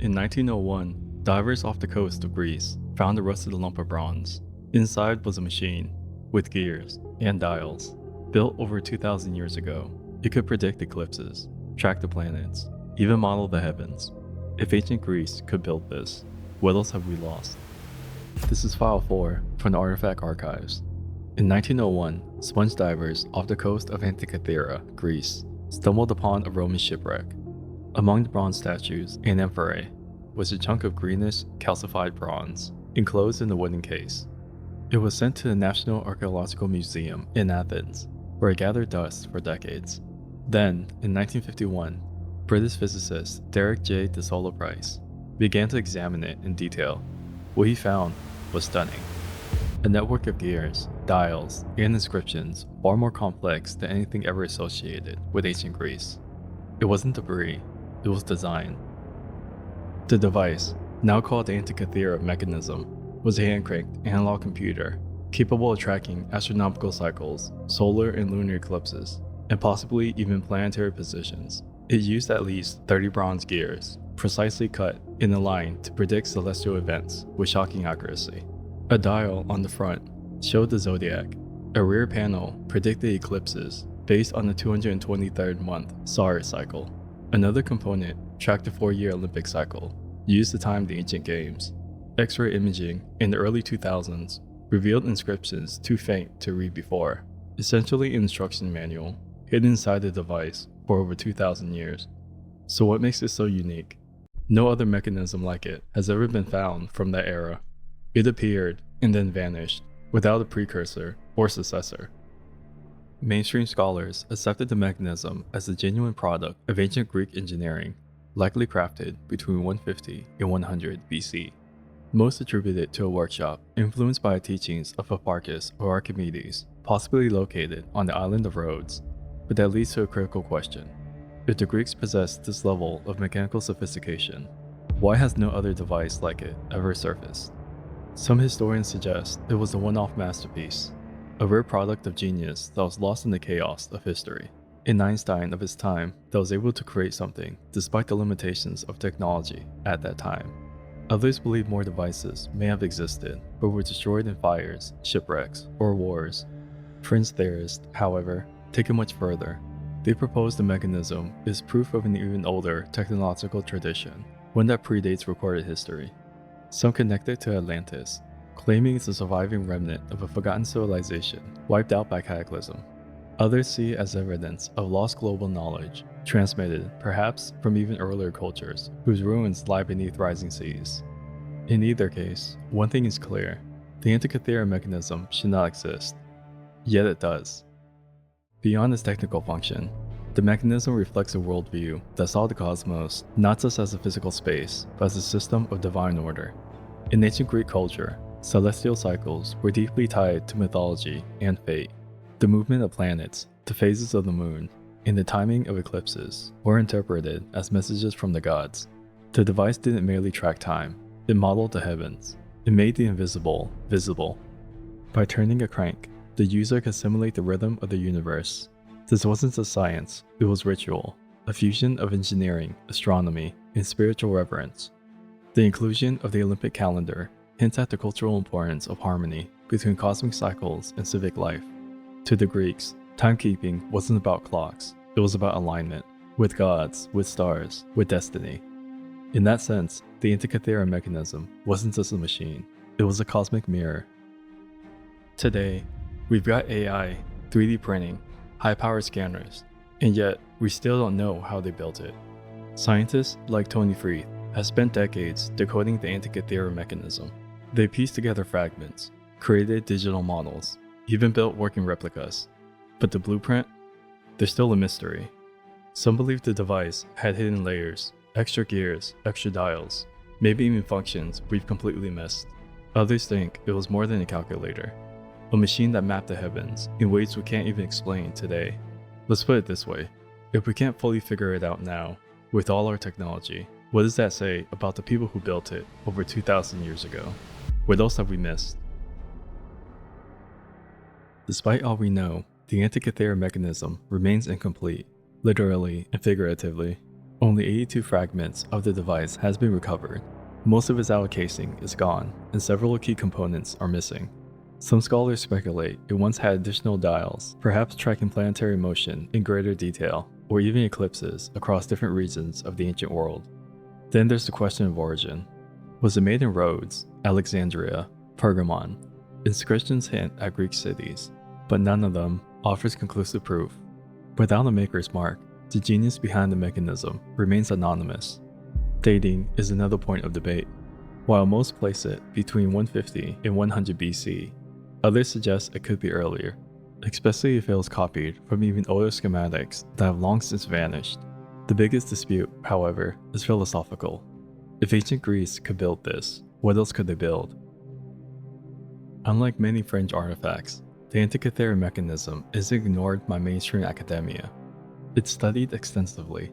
In 1901, divers off the coast of Greece found a rusted lump of bronze. Inside was a machine, with gears and dials. Built over 2,000 years ago, it could predict eclipses, track the planets, even model the heavens. If ancient Greece could build this, what else have we lost? This is File 4 from the Artifact Archives. In 1901, sponge divers off the coast of Antikythera, Greece, stumbled upon a Roman shipwreck. Among the bronze statues and amphorae was a chunk of greenish, calcified bronze, enclosed in a wooden case. It was sent to the National Archaeological Museum in Athens, where it gathered dust for decades. Then, in 1951, British physicist Derek J. DeSolla Price began to examine it in detail. What he found was stunning. A network of gears, dials, and inscriptions far more complex than anything ever associated with ancient Greece. It wasn't debris, it was design. The device, now called the Antikythera Mechanism, was a hand-cranked analog computer capable of tracking astronomical cycles, solar and lunar eclipses, and possibly even planetary positions. It used at least 30 bronze gears, precisely cut in a line to predict celestial events with shocking accuracy. A dial on the front showed the zodiac. A rear panel predicted eclipses based on the 223rd month solar cycle. Another component tracked the 4-year Olympic cycle, used to time the ancient games. X-ray imaging in the early 2000s revealed inscriptions too faint to read before, essentially an instruction manual hidden inside the device for over 2,000 years. So what makes it so unique? No other mechanism like it has ever been found from that era. It appeared and then vanished, without a precursor or successor. Mainstream scholars accepted the mechanism as a genuine product of ancient Greek engineering, likely crafted between 150 and 100 BC. Most attribute it to a workshop influenced by the teachings of Hipparchus or Archimedes, possibly located on the island of Rhodes. But that leads to a critical question. If the Greeks possessed this level of mechanical sophistication, why has no other device like it ever surfaced? Some historians suggest it was a one-off masterpiece, a rare product of genius that was lost in the chaos of history. An Einstein of his time that was able to create something despite the limitations of technology at that time. Others believe more devices may have existed but were destroyed in fires, shipwrecks, or wars. Fringe theorists, however, take it much further. They propose the mechanism is proof of an even older technological tradition, one that predates recorded history. Some connect it to Atlantis, claiming it's a surviving remnant of a forgotten civilization wiped out by cataclysm. Others see it as evidence of lost global knowledge, transmitted perhaps from even earlier cultures whose ruins lie beneath rising seas. In either case, one thing is clear: the Antikythera mechanism should not exist. Yet it does. Beyond its technical function, the mechanism reflects a worldview that saw the cosmos not just as a physical space, but as a system of divine order. In ancient Greek culture, celestial cycles were deeply tied to mythology and fate. The movement of planets, the phases of the moon, and the timing of eclipses were interpreted as messages from the gods. The device didn't merely track time, it modeled the heavens. It made the invisible visible. By turning a crank, the user could simulate the rhythm of the universe. This wasn't just science, it was ritual, a fusion of engineering, astronomy, and spiritual reverence. The inclusion of the Olympic calendar hints at the cultural importance of harmony between cosmic cycles and civic life. To the Greeks, timekeeping wasn't about clocks, it was about alignment, with gods, with stars, with destiny. In that sense, the Antikythera mechanism wasn't just a machine, it was a cosmic mirror. Today, we've got AI, 3D printing, high-powered scanners, and yet we still don't know how they built it. Scientists like Tony Freeth have spent decades decoding the Antikythera mechanism. They pieced together fragments, created digital models, even built working replicas. But the blueprint? There's still a mystery. Some believe the device had hidden layers, extra gears, extra dials, maybe even functions we've completely missed. Others think it was more than a calculator, a machine that mapped the heavens in ways we can't even explain today. Let's put it this way, if we can't fully figure it out now, with all our technology, what does that say about the people who built it over 2,000 years ago? What else have we missed? Despite all we know, the Antikythera mechanism remains incomplete, literally and figuratively. Only 82 fragments of the device has been recovered. Most of its outer casing is gone, and several key components are missing. Some scholars speculate it once had additional dials, perhaps tracking planetary motion in greater detail, or even eclipses across different regions of the ancient world. Then there's the question of origin. Was it made in Rhodes, Alexandria, Pergamon? Inscriptions hint at Greek cities, but none of them offers conclusive proof. Without a maker's mark, the genius behind the mechanism remains anonymous. Dating is another point of debate. While most place it between 150 and 100 BC, others suggest it could be earlier, especially if it was copied from even older schematics that have long since vanished. The biggest dispute, however, is philosophical. If ancient Greece could build this, what else could they build? Unlike many fringe artifacts, the Antikythera Mechanism is ignored by mainstream academia. It's studied extensively,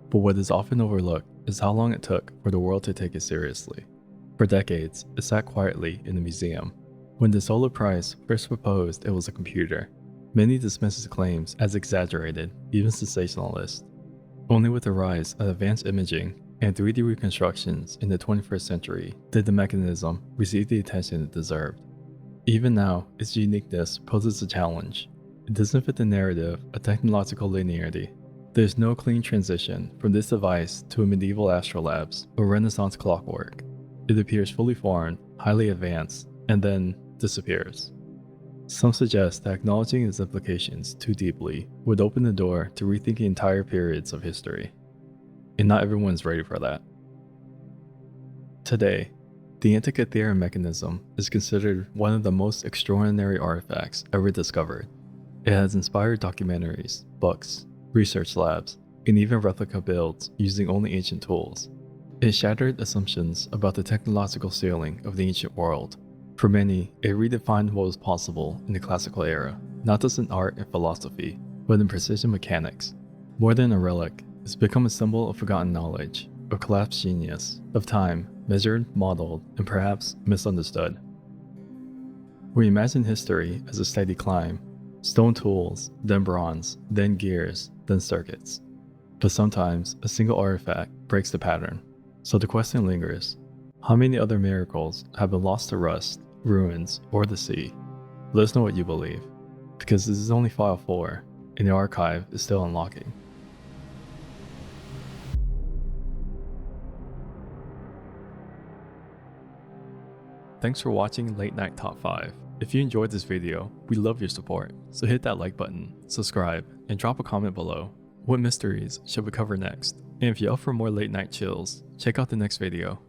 but what is often overlooked is how long it took for the world to take it seriously. For decades, it sat quietly in a museum. When the Solar Prize first proposed it was a computer, many dismissed its claims as exaggerated, even sensationalist. Only with the rise of advanced imaging and 3D reconstructions in the 21st century did the mechanism receive the attention it deserved. Even now, its uniqueness poses a challenge. It doesn't fit the narrative of technological linearity. There's no clean transition from this device to a medieval astrolabes or Renaissance clockwork. It appears fully formed, highly advanced, and then disappears. Some suggest that acknowledging its implications too deeply would open the door to rethinking entire periods of history. And not everyone's ready for that. Today, the Antikythera Mechanism is considered one of the most extraordinary artifacts ever discovered. It has inspired documentaries, books, research labs, and even replica builds using only ancient tools. It shattered assumptions about the technological ceiling of the ancient world. For many, it redefined what was possible in the classical era, not just in art and philosophy, but in precision mechanics. More than a relic, it's become a symbol of forgotten knowledge, of collapsed genius, of time, measured, modeled, and perhaps misunderstood. We imagine history as a steady climb, stone tools, then bronze, then gears, then circuits. But sometimes, a single artifact breaks the pattern. So the question lingers, how many other miracles have been lost to rust, ruins, or the sea? Let us know what you believe, because this is only file 4, and the archive is still unlocking. Thanks for watching Late Night Top 5. If you enjoyed this video, we love your support, so hit that like button, subscribe, and drop a comment below. What mysteries should we cover next? And if you're up for more late night chills, check out the next video.